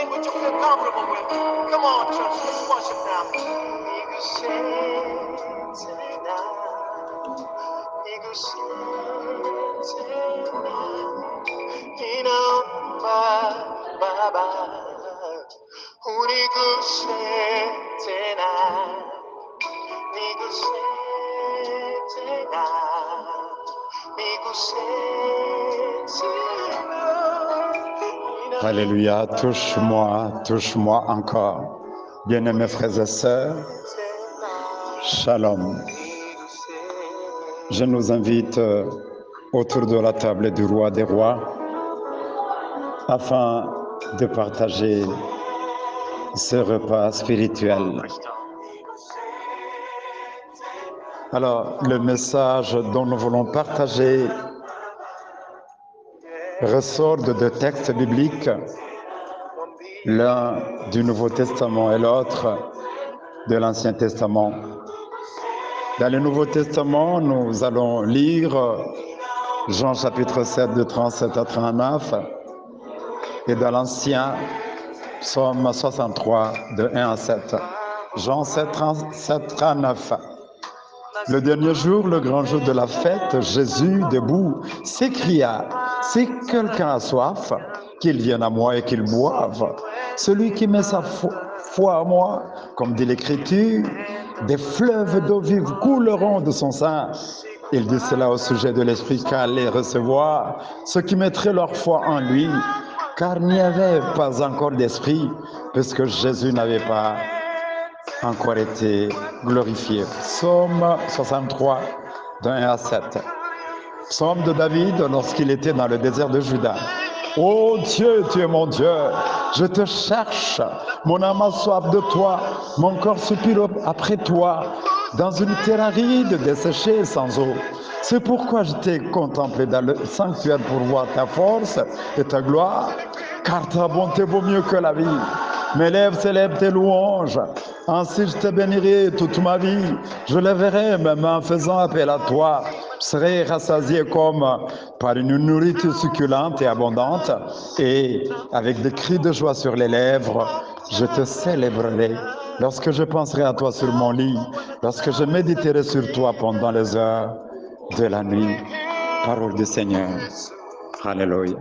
language you feel comfortable with. Come on, church, let's worship now. Alléluia, touche-moi encore. Bien-aimés frères et sœurs, Shalom. Je nous invite autour de la table du roi des rois afin de partager ce repas spirituel. Alors, le message dont nous voulons partager ressort de deux textes bibliques, l'un du Nouveau Testament et l'autre de l'Ancien Testament. Dans le Nouveau Testament, nous allons lire Jean chapitre 7 de 37 à 39 et dans l'Ancien, Psaume 63 de 1 à 7. Jean 7, 37, 39. Le dernier jour, le grand jour de la fête, Jésus, debout, s'écria, « Si quelqu'un a soif, qu'il vienne à moi et qu'il boive. Celui qui met sa foi à moi, comme dit l'Écriture, des fleuves d'eau vive couleront de son sein. » Il dit cela au sujet de l'Esprit qu'allaient recevoir ceux qui mettraient leur foi en lui, car il n'y avait pas encore d'Esprit, puisque Jésus n'avait pas encore été glorifié. Psaume 63, de 1 à 7. Psaume de David lorsqu'il était dans le désert de Juda. Ô Dieu, tu es mon Dieu, je te cherche, mon âme a soif de toi, mon corps soupire après toi, dans une terre aride, desséchée sans eau. C'est pourquoi je t'ai contemplé dans le sanctuaire pour voir ta force et ta gloire, car ta bonté vaut mieux que la vie. Mes lèvres célèbrent tes louanges, ainsi je te bénirai toute ma vie. Je lèverai mes mains en faisant appel à toi. Je serai rassasié comme par une nourriture succulente et abondante, et avec des cris de joie sur les lèvres, je te célébrerai. Lorsque je penserai à toi sur mon lit, lorsque je méditerai sur toi pendant les heures de la nuit. Parole du Seigneur. Alléluia.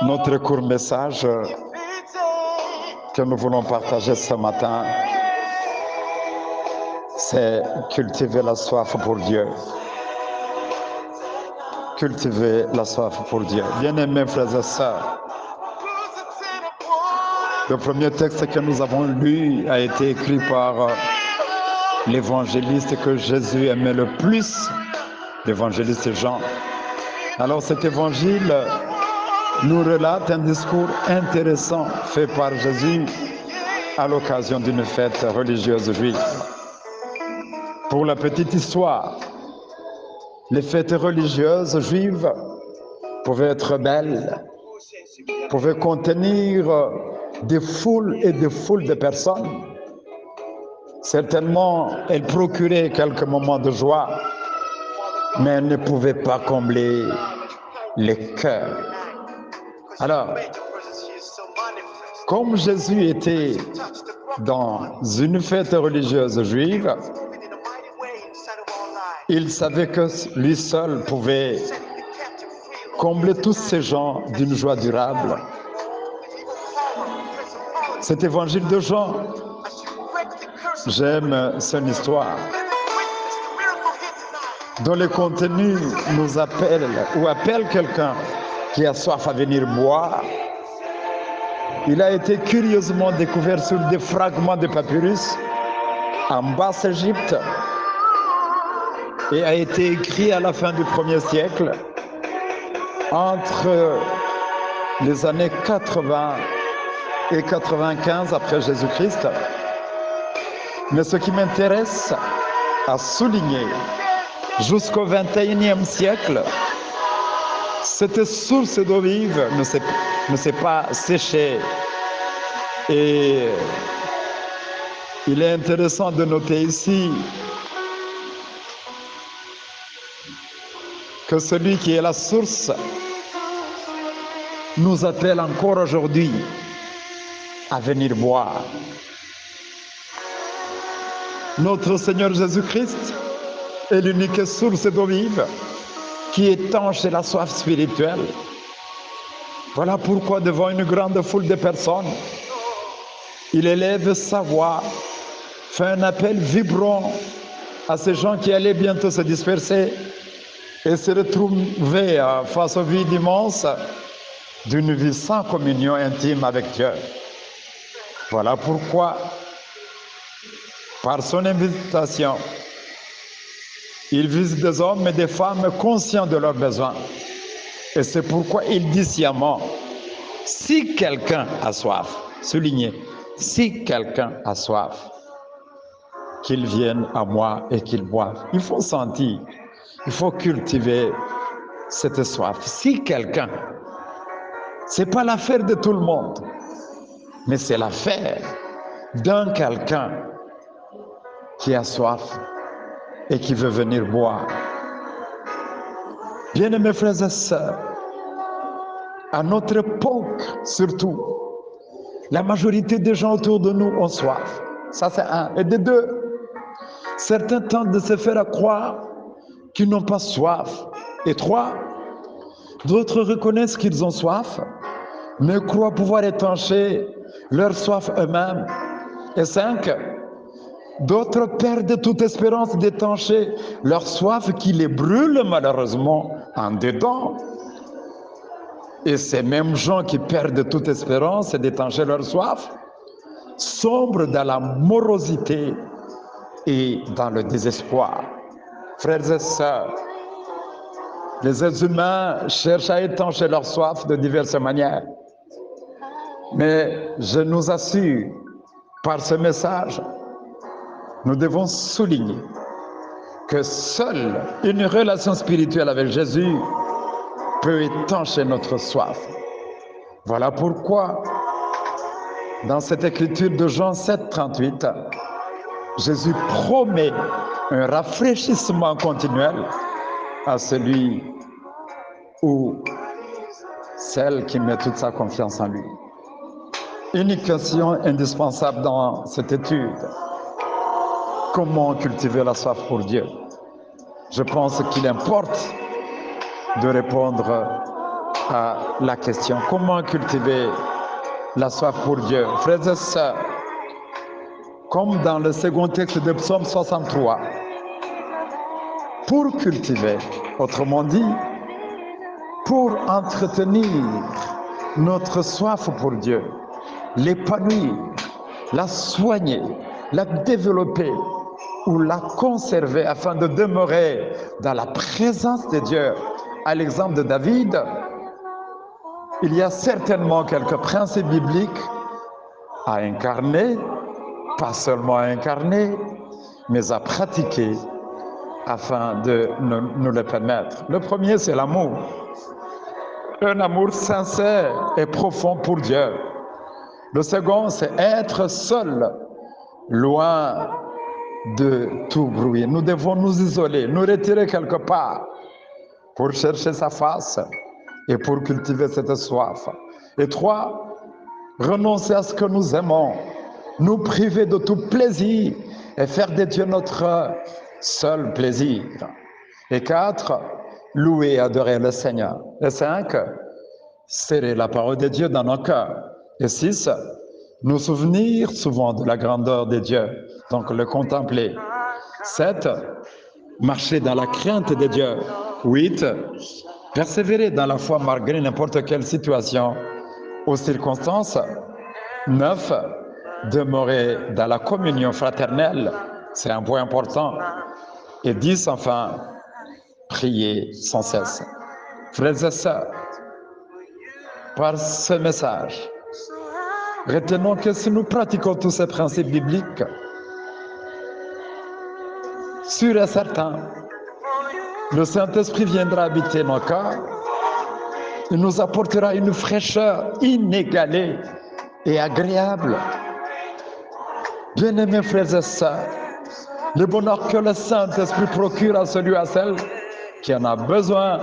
Notre court message que nous voulons partager ce matin, c'est cultiver la soif pour Dieu. Cultiver la soif pour Dieu. Bien-aimés frères et sœurs, le premier texte que nous avons lu a été écrit par l'évangéliste que Jésus aimait le plus, l'évangéliste Jean. Alors cet évangile nous relate un discours intéressant fait par Jésus à l'occasion d'une fête religieuse juive. Pour la petite histoire, les fêtes religieuses juives pouvaient être belles, pouvaient contenir des foules et des foules de personnes. Certainement, elles procuraient quelques moments de joie, mais elles ne pouvaient pas combler les cœurs. Alors, comme Jésus était dans une fête religieuse juive, il savait que lui seul pouvait combler tous ces gens d'une joie durable. Cet évangile de Jean, j'aime son histoire, dont le contenu nous appelle ou appelle quelqu'un qui a soif à venir boire. Il a été curieusement découvert sur des fragments de papyrus en Basse-Égypte et a été écrit à la fin du 1er siècle, entre les années 80 et 95 après Jésus-Christ. Mais ce qui m'intéresse à souligner, jusqu'au 21e siècle, cette source d'eau vive ne s'est pas séchée. Et il est intéressant de noter ici que celui qui est la source nous appelle encore aujourd'hui à venir boire. Notre Seigneur Jésus-Christ est l'unique source d'eau vive qui étanche la soif spirituelle. Voilà pourquoi devant une grande foule de personnes, il élève sa voix, fait un appel vibrant à ces gens qui allaient bientôt se disperser et se retrouver face au vide immense d'une vie sans communion intime avec Dieu. Voilà pourquoi, par son invitation, il vise des hommes et des femmes conscients de leurs besoins. Et c'est pourquoi il dit sciemment, si quelqu'un a soif, soulignez, si quelqu'un a soif, qu'il vienne à moi et qu'il boive. Il faut sentir, il faut cultiver cette soif. Si quelqu'un, ce n'est pas l'affaire de tout le monde, mais c'est l'affaire d'un quelqu'un qui a soif et qui veut venir boire. Bien-aimés frères et sœurs, à notre époque surtout, la majorité des gens autour de nous ont soif. Ça c'est un. Et de deux, certains tentent de se faire croire qu'ils n'ont pas soif. Et trois, d'autres reconnaissent qu'ils ont soif, mais croient pouvoir étancher leur soif eux-mêmes. Et cinq, d'autres perdent toute espérance d'étancher leur soif qui les brûle malheureusement en dedans. Et ces mêmes gens qui perdent toute espérance d'étancher leur soif sombrent dans la morosité et dans le désespoir. Frères et sœurs, les êtres humains cherchent à étancher leur soif de diverses manières. Mais je nous assure, par ce message, nous devons souligner que seule une relation spirituelle avec Jésus peut étancher notre soif. Voilà pourquoi, dans cette écriture de Jean 7, 38, Jésus promet un rafraîchissement continuel à celui ou celle qui met toute sa confiance en lui. Une question indispensable dans cette étude: comment cultiver la soif pour Dieu? Je pense qu'il importe de répondre à la question: comment cultiver la soif pour Dieu? Frères et sœurs, comme dans le second texte de Psaume 63, pour cultiver, autrement dit, pour entretenir notre soif pour Dieu, l'épanouir, la soigner, la développer ou la conserver afin de demeurer dans la présence de Dieu, à l'exemple de David, il y a certainement quelques principes bibliques à incarner, pas seulement à incarner, mais à pratiquer afin de nous le permettre. Le premier, c'est l'amour. Un amour sincère et profond pour Dieu. Le second, c'est être seul, loin de tout bruit. Nous devons nous isoler, nous retirer quelque part pour chercher sa face et pour cultiver cette soif. Et trois, renoncer à ce que nous aimons, nous priver de tout plaisir et faire de Dieu notre seul plaisir. Et quatre, louer et adorer le Seigneur. Et cinq, serrer la parole de Dieu dans nos cœurs. Et six, nous souvenir souvent de la grandeur de Dieu, donc le contempler. 7, marcher dans la crainte de Dieu. 8, persévérer dans la foi malgré n'importe quelle situation ou circonstance. 9, demeurer dans la communion fraternelle, c'est un point important. Et 10, enfin, prier sans cesse. Frères et sœurs, par ce message, retenons que si nous pratiquons tous ces principes bibliques, sûr et certain, le Saint-Esprit viendra habiter nos cœurs, il nous apportera une fraîcheur inégalée et agréable. Bien-aimés frères et sœurs, le bonheur que le Saint-Esprit procure à celui ou à celle qui en a besoin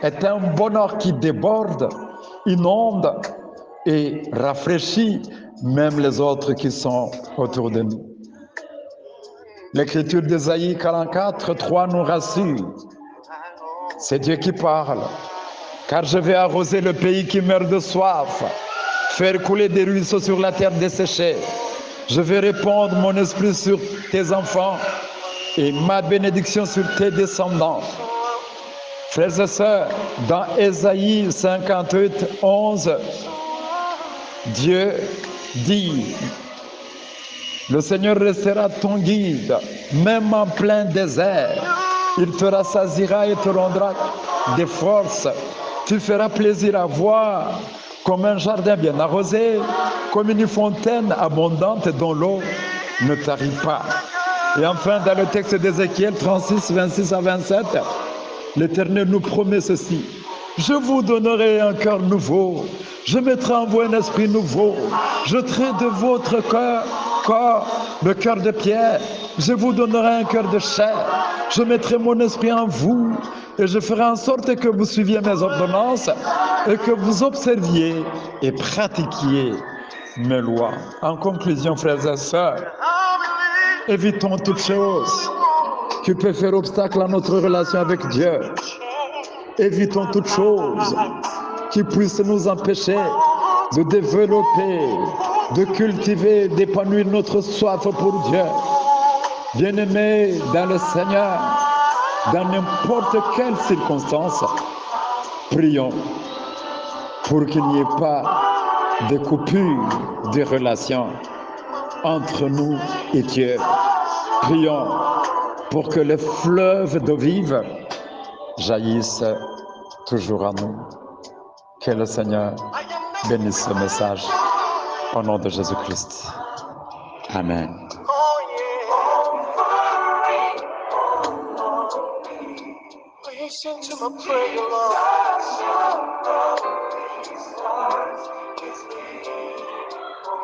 est un bonheur qui déborde, inonde et rafraîchit même les autres qui sont autour de nous. L'écriture d'Ésaïe 44, 3 nous rassure. C'est Dieu qui parle. Car je vais arroser le pays qui meurt de soif, faire couler des ruisseaux sur la terre desséchée. Je vais répandre mon esprit sur tes enfants et ma bénédiction sur tes descendants. Frères et sœurs, dans Ésaïe 58, 11, Dieu dit, le Seigneur restera ton guide, même en plein désert. Il te rassasiera et te rendra des forces. Tu feras plaisir à voir, comme un jardin bien arrosé, comme une fontaine abondante dont l'eau ne tarit pas. Et enfin, dans le texte d'Ézéchiel 36, 26 à 27, l'Éternel nous promet ceci. Je vous donnerai un cœur nouveau. Je mettrai en vous un esprit nouveau. Je ferai de votre corps le cœur de pierre. Je vous donnerai un cœur de chair. Je mettrai mon esprit en vous et je ferai en sorte que vous suiviez mes ordonnances et que vous observiez et pratiquiez mes lois. En conclusion, frères et sœurs, évitons toutes choses qui peuvent faire obstacle à notre relation avec Dieu. Évitons toutes choses qui puissent nous empêcher de développer, de cultiver, d'épanouir notre soif pour Dieu. Bien-aimés dans le Seigneur, dans n'importe quelle circonstance, prions pour qu'il n'y ait pas de coupure de relation entre nous et Dieu. Prions pour que les fleuves d'eau vive jaillissent toujours à nous. Que le Seigneur bénisse ce message au nom de Jésus-Christ. Amen. Listen to my prayer, Lord.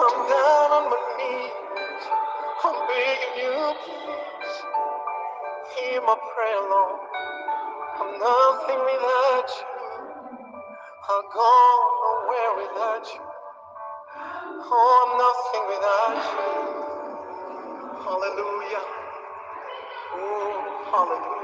I'm down on my knees. I'm begging you, please. Hear my prayer, Lord. I'm nothing without you. I'll go nowhere without you. Oh, I'm nothing without you. Hallelujah. Oh, hallelujah.